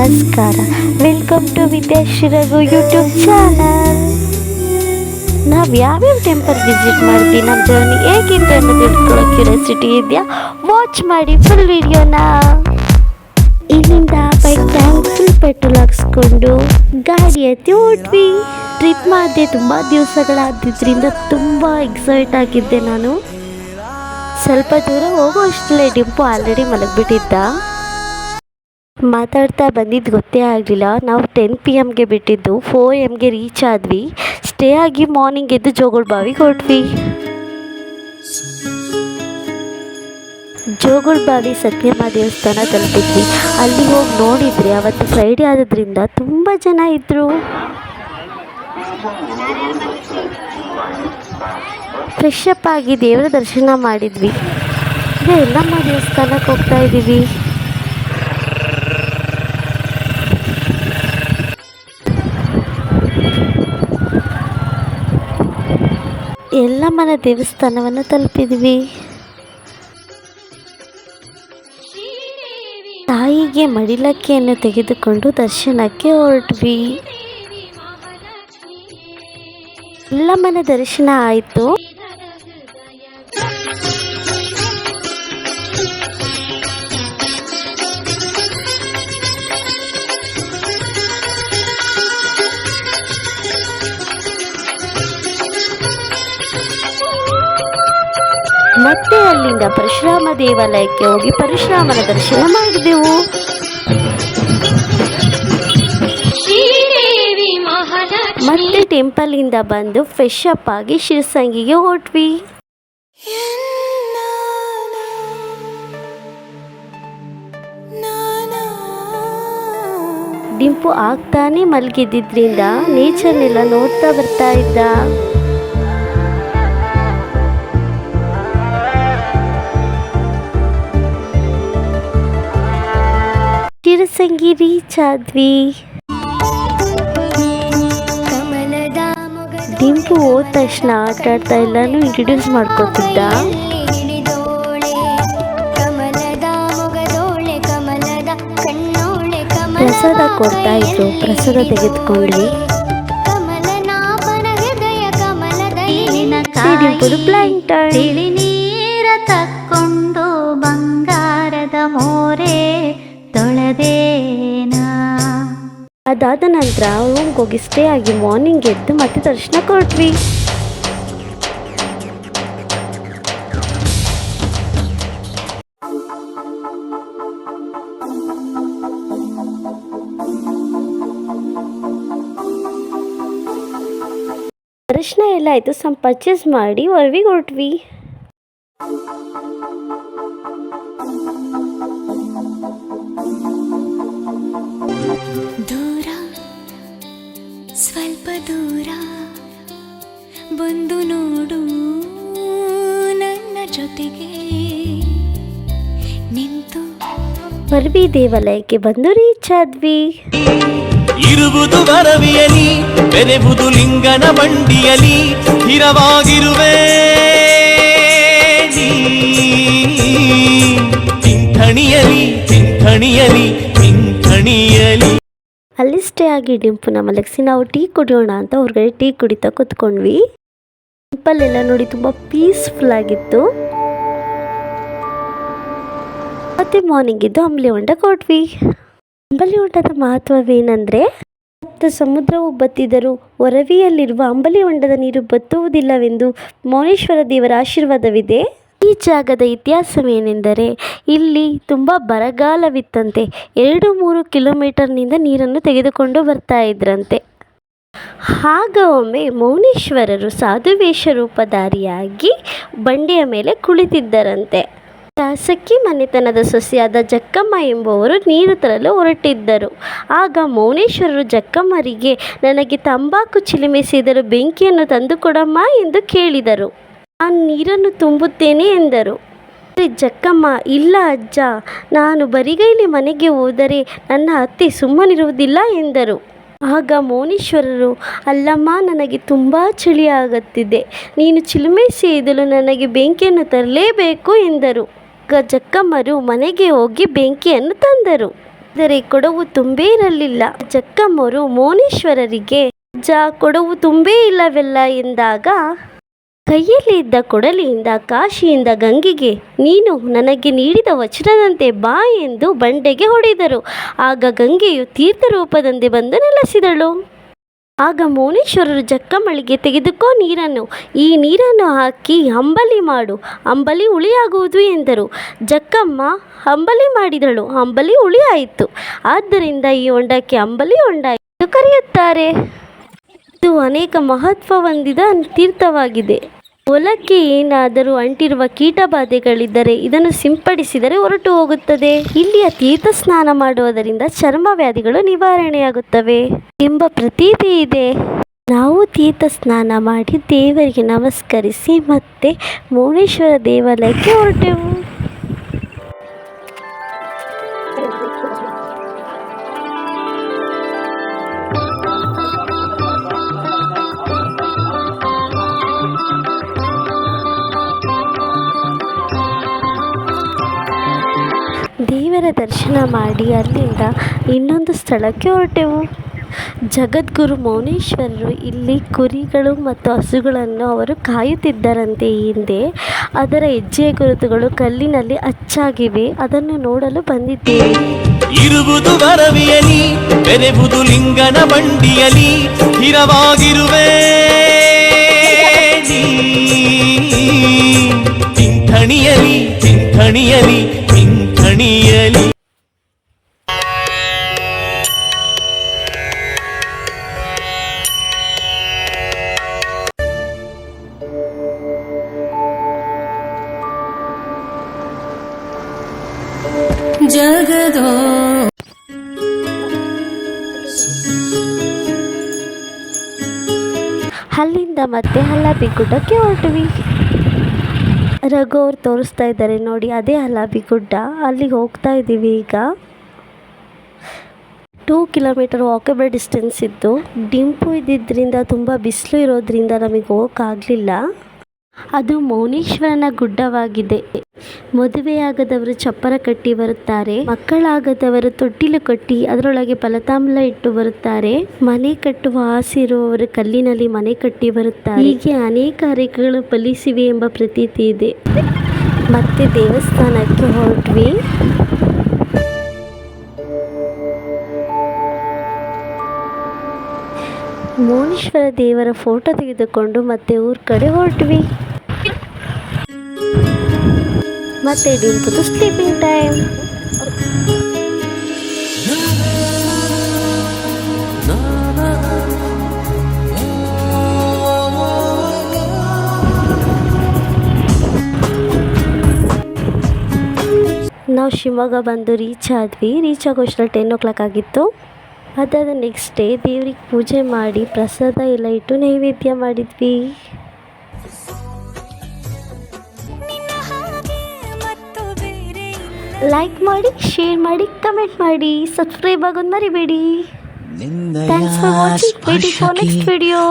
ನಮಸ್ಕಾರ. Welcome to Vidyashree Raghu YouTube channel. ನಾವು ಯಾವ್ಯಾವ ಟೆಂಪಲ್ ವಿಸಿಟ್ ಮಾಡ್ತೀವಿ, ನಮ್ಮ ಜರ್ನಿ ಹೇಗಿತ್ತು ಅನ್ನೋ ತಿಳ್ಕೊಳ್ಳೋ ಕ್ಯೂರಿಯಾಸಿಟಿ ಇದೆಯಾ? ವಾಚ್ ಮಾಡಿ ಫುಲ್ ವಿಡಿಯೋನ. ಇಲ್ಲಿಂದ ಬೈಕ್ ಟ್ಯಾಂಕ್ ಫುಲ್ ಪೆಟ್ರೋಲ್ ಹಾಕ್ಸ್ಕೊಂಡು ಗಾಡಿ ಎತ್ತಿ ಹೊರಟ್ವಿ. ಟ್ರಿಪ್ ಮಾಡಿದೆ, ತುಂಬ ದಿವಸಗಳಾದ್ರಿಂದ ತುಂಬ ಎಕ್ಸೈಟ್ ಆಗಿದ್ದೆ ನಾನು. ಸ್ವಲ್ಪ ದೂರ ಹೋಗೋ ಅಷ್ಟರಲ್ಲೇ ಡಿಂಪು ಆಲ್ರೆಡಿ ಮಲಗಿಬಿಟ್ಟಿದ್ದ. ಮಾತಾಡ್ತಾ ಬಂದಿದ್ದು ಗೊತ್ತೇ ಆಗಲಿಲ್ಲ. ನಾವು 10 PM ಬಿಟ್ಟಿದ್ದು 4 AM ರೀಚ್ ಆದ್ವಿ. ಸ್ಟೇ ಆಗಿ ಮಾರ್ನಿಂಗ್ ಎದ್ದು ಜೋಗುಳಬಾವಿಗೆ ಹೊರಟ್ವಿ. ಜೋಗುಳಬಾವಿ ಸತ್ಯಮ್ಮ ದೇವಸ್ಥಾನ ತಲುಪಿದ್ವಿ. ಅಲ್ಲಿ ಹೋಗಿ ನೋಡಿದರೆ ಅವತ್ತು ಫ್ರೈಡೇ ಆದ್ರಿಂದ ತುಂಬ ಜನ ಇದ್ದರು. ಫ್ರೆಶ್ ಅಪ್ ಆಗಿ ದೇವರ ದರ್ಶನ ಮಾಡಿದ್ವಿ. ಈಗ ಎಲ್ಲಮ್ಮ ದೇವಸ್ಥಾನಕ್ಕೆ ಹೋಗ್ತಾ ಇದ್ದೀವಿ. ಎಲ್ಲಮ್ಮನ ದೇವಸ್ಥಾನವನ್ನು ತಲುಪಿದ್ವಿ. ತಾಯಿಗೆ ಮಡಿಲಕ್ಕಿಯನ್ನು ತೆಗೆದುಕೊಂಡು ದರ್ಶನಕ್ಕೆ ಹೊರಟ್ವಿ. ಎಲ್ಲಮ್ಮನ ದರ್ಶನ ಆಯಿತು. ಮತ್ತೆ ಅಲ್ಲಿಂದ ಪರಶುರಾಮ ದೇವಾಲಯಕ್ಕೆ ಹೋಗಿ ಪರಶುರಾಮನ ದರ್ಶನ ಮಾಡಿದೆವು. ಮತ್ತೆ ಟೆಂಪಲಿಂದ ಬಂದು ಫ್ರೆಶ್ ಅಪ್ ಆಗಿ ಶಿರಸಂಗಿಗೆ ಹೊರಟ್ವಿ. ಡಿಂಪು ಆಗ್ತಾನೆ ಮಲಗಿದ್ದಿದ್ರಿಂದ ನೇಚರ್ನೆಲ್ಲ ನೋಡ್ತಾ ಬರ್ತಾ ಇದ್ದ. ಶಿರಸಂಗಿ ರೀಚ್ ಆದ್ವಿ. ಡಿಂಪು ಹೋದ ತಕ್ಷಣ ಆಟಾಡ್ತಾ ಎಲ್ಲಾನು ಇಂಟ್ರೊಡ್ಯೂಸ್ ಮಾಡ್ಕೊತಿದ್ದ. ಪ್ರಸಾದ ಕೊಡ್ತಾ ಇದ್ರು, ಪ್ರಸಾದ ತೆಗೆದುಕೊಂಡ್ವಿ. ಡಿಂಪುದು ಪ್ಲಾನ್ ಟೈಮ್. ನೀರ ತಕ್ಕೊಂಡು ಬಂಗಾರದ ಮೋರೆ ತೊಳೆದೇನಾ. ಅದಾದ ನಂತರ ರೂಮ್ಗೆ ಹೋಗಿ ಸ್ಟೇ ಆಗಿ ಮಾರ್ನಿಂಗ್ ಎದ್ದು ಮತ್ತೆ ದರ್ಶನ ಕೊಟ್ವಿ. ದರ್ಶನ ಎಲ್ಲ ಆಯಿತು. ಸ್ವಲ್ಪ ಪರ್ಚೇಸ್ ಮಾಡಿ ಹೊರವಿಗೆ ಹೊರಟ್ವಿ. ದೂರ ಸ್ವಲ್ಪ ದೂರ ಬಂದು ನೋಡು ನನ್ನ ಜೊತೆಗೆ ನಿಂತು. ಹೊರವಿ ದೇವಾಲಯಕ್ಕೆ ಬಂದು ರೀಚ್ ಆದ್ವಿ. ಇರುವುದು ವರವಿಯಲಿ, ಬೆರೆವುದು ಲಿಂಗನ ಬಂಡಿಯಲಿ, ಸ್ಥಿರವಾಗಿರುವೆ ತಿಂಥಣಿಯಲಿ ತಿಂಥಣಿಯಲಿ ತಿಂಥಣಿಯಲಿ. ಅಲ್ಲಿ ಸ್ಟೇ ಆಗಿ ಡಿಂಪುನ ಮಲಗಿಸಿ ನಾವು ಟೀ ಕುಡಿಯೋಣ ಅಂತ ಹೊರಗಡೆ ಟೀ ಕುಡಿತಾ ಕೂತ್ಕೊಂಡ್ವಿ. ಟೆಂಪಲ್ ಎಲ್ಲ ನೋಡಿ ತುಂಬ ಪೀಸ್ಫುಲ್ ಆಗಿತ್ತು. ಮತ್ತೆ ಮಾರ್ನಿಂಗ್ ಇದ್ದು ಅಂಬಲಿ ಹೊಂಡಕ್ಕೆ ಹೊರಟ್ವಿ. ಅಂಬಲಿ ಹೊಂಡದ ಮಹತ್ವವೇನೆಂದರೆ, ಸಮುದ್ರವು ಬತ್ತಿದರೂ ಹೊರವಿಯಲ್ಲಿರುವ ಅಂಬಲಿ ಹೊಂಡದ ನೀರು ಬತ್ತುವುದಿಲ್ಲವೆಂದು ಮೌನೇಶ್ವರ ದೇವರ ಆಶೀರ್ವಾದವಿದೆ. ಈ ಜಾಗದ ಇತಿಹಾಸವೇನೆಂದರೆ, ಇಲ್ಲಿ ತುಂಬ ಬರಗಾಲವಿತ್ತಂತೆ. 2-3 ಕಿಲೋಮೀಟರ್ನಿಂದ ನೀರನ್ನು ತೆಗೆದುಕೊಂಡು ಬರ್ತಾ ಇದ್ರಂತೆ. ಆಗ ಒಮ್ಮೆ ಮೌನೇಶ್ವರರು ಸಾಧುವೇಷ ರೂಪಧಾರಿಯಾಗಿ ಬಂಡೆಯ ಮೇಲೆ ಕುಳಿತಿದ್ದರಂತೆ. ಸಖಿ ಮನೆತನದ ಸೊಸೆಯಾದ ಜಕ್ಕಮ್ಮ ಎಂಬುವರು ನೀರು ತರಲು ಹೊರಟಿದ್ದರು. ಆಗ ಮೌನೇಶ್ವರರು ಜಕ್ಕಮ್ಮರಿಗೆ, ನನಗೆ ತಂಬಾಕು ಚಿಲುಮೆ ಸೇದಲು ಬೆಂಕಿಯನ್ನು ತಂದುಕೊಡಮ್ಮ ಎಂದು ಕೇಳಿದರು. ನಾನು ನೀರನ್ನು ತುಂಬುತ್ತೇನೆ ಎಂದರು. ಜಕ್ಕಮ್ಮ, ಇಲ್ಲ ಅಜ್ಜ, ನಾನು ಬರಿಗೈಲಿ ಮನೆಗೆ ಹೋದರೆ ನನ್ನ ಅತ್ತೆ ಸುಮ್ಮನಿರುವುದಿಲ್ಲ ಎಂದರು. ಆಗ ಮೌನೇಶ್ವರರು, ಅಲ್ಲಮ್ಮ, ನನಗೆ ತುಂಬ ಚಳಿಯಾಗುತ್ತಿದೆ, ನೀನು ಚಿಲುಮೆ ಸೇದಲು ನನಗೆ ಬೆಂಕಿಯನ್ನು ತರಲೇಬೇಕು ಎಂದರು. ಆಗ ಜಕ್ಕಮ್ಮರು ಮನೆಗೆ ಹೋಗಿ ಬೆಂಕಿಯನ್ನು ತಂದರು. ಆದರೆ ಕೊಡವು ತುಂಬೇ ಇರಲಿಲ್ಲ. ಜಕ್ಕಮ್ಮರು ಮೌನೇಶ್ವರರಿಗೆ ಕೊಡವು ತುಂಬೇ ಇಲ್ಲವೆಲ್ಲ ಎಂದಾಗ ಕೈಯಲ್ಲಿ ಇದ್ದ ಕೊಡಲಿಯಿಂದ ಕಾಶಿಯಿಂದ ಗಂಗೆಗೆ ನೀನು ನನಗೆ ನೀಡಿದ ವಚನದಂತೆ ಬಾ ಎಂದು ಬಂಡೆಗೆ ಹೊಡೆದರು. ಆಗ ಗಂಗೆಯು ತೀರ್ಥ ರೂಪದಂತೆ ಬಂದು ನೆಲೆಸಿದಳು. ಆಗ ಮೌನೇಶ್ವರರು ಜಕ್ಕಮ್ಮಳಿಗೆ ತೆಗೆದುಕೋ ನೀರನ್ನು, ಈ ನೀರನ್ನು ಹಾಕಿ ಅಂಬಲಿ ಮಾಡು, ಅಂಬಲಿ ಹುಳಿಯಾಗುವುದು ಎಂದರು. ಜಕ್ಕಮ್ಮ ಅಂಬಲಿ ಮಾಡಿದಳು, ಅಂಬಲಿ ಹುಳಿಯಾಯಿತು. ಆದ್ದರಿಂದ ಈ ಹೊಂಡಕ್ಕೆ ಅಂಬಲಿ ಹೊಂಡ ಎಂದು ಕರೆಯುತ್ತಾರೆ. ಇದು ಅನೇಕ ಮಹತ್ವ ಹೊಂದಿದ ತೀರ್ಥವಾಗಿದೆ. ಹೊಲಕ್ಕೆ ಏನಾದರೂ ಅಂಟಿರುವ ಕೀಟಬಾಧೆಗಳಿದ್ದರೆ ಇದನ್ನು ಸಿಂಪಡಿಸಿದರೆ ಹೊರಟು ಹೋಗುತ್ತದೆ. ಇಲ್ಲಿಯ ತೀರ್ಥ ಸ್ನಾನ ಮಾಡುವುದರಿಂದ ಚರ್ಮ ವ್ಯಾಧಿಗಳು ನಿವಾರಣೆಯಾಗುತ್ತವೆ ಎಂಬ ಪ್ರತೀತಿ ಇದೆ. ನಾವು ತೀರ್ಥ ಸ್ನಾನ ಮಾಡಿ ದೇವರಿಗೆ ನಮಸ್ಕರಿಸಿ ಮತ್ತೆ ಮೌನೇಶ್ವರ ದೇವಾಲಯಕ್ಕೆ ಹೊರಟೆವು. ದೇವರ ದರ್ಶನ ಮಾಡಿ ಅಲ್ಲಿಂದ ಇನ್ನೊಂದು ಸ್ಥಳಕ್ಕೆ ಹೊರಟೆವು. ಜಗದ್ಗುರು ಮೌನೇಶ್ವರರು ಇಲ್ಲಿ ಕುರಿಗಳು ಮತ್ತು ಹಸುಗಳನ್ನು ಅವರು ಕಾಯುತ್ತಿದ್ದರಂತೆ. ಹಿಂದೆ ಅದರ ಹೆಜ್ಜೆಯ ಗುರುತುಗಳು ಕಲ್ಲಿನಲ್ಲಿ ಅಚ್ಚಾಗಿವೆ. ಅದನ್ನು ನೋಡಲು ಬಂದಿದ್ದೇವೆ. ಇರುವುದು ವರವಿಯಲಿ, ಬೆರೆವುದು ಲಿಂಗನ ಬಂಡಿಯಲಿ, ಸ್ಥಿರವಾಗಿರುವೆ ತಿಂಥಣಿಯಲಿ ತಿಂಥಣಿಯಲಿ ತಿಂಥಣಿಯಲಿ. ಜಗದೋ ಅಲ್ಲಿಂದ ಮತ್ತೆ ಹಲ್ಲಾಬಿ ಗುಡ್ಡಕ್ಕೆ ಹೊರಟ್ವಿ. ರಘು ಅವ್ರು ತೋರಿಸ್ತಾ ಇದ್ದಾರೆ ನೋಡಿ, ಅದೇ ಹಲ್ಲಾಬಿ ಗುಡ್ಡ. ಅಲ್ಲಿಗೆ ಹೋಗ್ತಾ ಇದ್ದೀವಿ ಈಗ. 2 ಕಿಲೋಮೀಟರ್ ವಾಕಬಲ್ ಡಿಸ್ಟೆನ್ಸ್ ಇತ್ತು. ಡಿಂಪು ಇದ್ದಿದ್ದರಿಂದ ತುಂಬ ಬಿಸಿಲು ಇರೋದ್ರಿಂದ ನಮಗೆ ಹೋಗೋಕ್ಕಾಗಲಿಲ್ಲ. ಅದು ಮೌನೇಶ್ವರನ ಗುಡ್ಡವಾಗಿದೆ. ಮದುವೆಯಾಗದವರು ಚಪ್ಪರ ಕಟ್ಟಿ ಬರುತ್ತಾರೆ, ಮಕ್ಕಳಾಗದವರು ತೊಟ್ಟಿಲು ಕಟ್ಟಿ ಅದರೊಳಗೆ ಫಲತಾಂಬೂಲ ಇಟ್ಟು ಬರುತ್ತಾರೆ, ಮನೆ ಕಟ್ಟುವ ಆಸೆ ಇರುವವರು ಕಲ್ಲಿನಲ್ಲಿ ಮನೆ ಕಟ್ಟಿ ಬರುತ್ತಾರೆ. ಹೀಗೆ ಅನೇಕ ಹರಕೆಗಳು ಫಲಿಸಿವೆ ಎಂಬ ಪ್ರತೀತಿ ಇದೆ. ಮತ್ತೆ ದೇವಸ್ಥಾನಕ್ಕೆ ಹೊರಟ್ವಿ. ಮೌನೇಶ್ವರ ದೇವರ ಫೋಟೋ ತೆಗೆದುಕೊಂಡು ಮತ್ತೆ ಊರ ಕಡೆ ಹೊರಟ್ವಿ. ಮತ್ತೆ ಡಿಂಪುದು ಸ್ಲೀಪಿಂಗ್ ಟೈಮ್. ನಾವು ಶಿವಮೊಗ್ಗ ಬಂದು ರೀಚ್ ಆದ್ವಿ. ರೀಚ್ ಆಗೋಷ್ಟರಲ್ಲಿ 10 o'clock ಆಗಿತ್ತು. ಅದಾದ ನೆಕ್ಸ್ಟ್ ಡೇ ದೇವ್ರಿಗೆ ಪೂಜೆ ಮಾಡಿ ಪ್ರಸಾದ ಎಲ್ಲ ಇಟ್ಟು ನೈವೇದ್ಯ ಮಾಡಿದ್ವಿ. ಲೈಕ್ ಮಾಡಿ, ಶೇರ್ ಮಾಡಿ, ಕಮೆಂಟ್ ಮಾಡಿ, ಸಬ್ಸ್ಕ್ರೈಬ್ ಆಗೋದು ಮರಿಬೇಡಿ. Thanks for watching. Waiting for next video.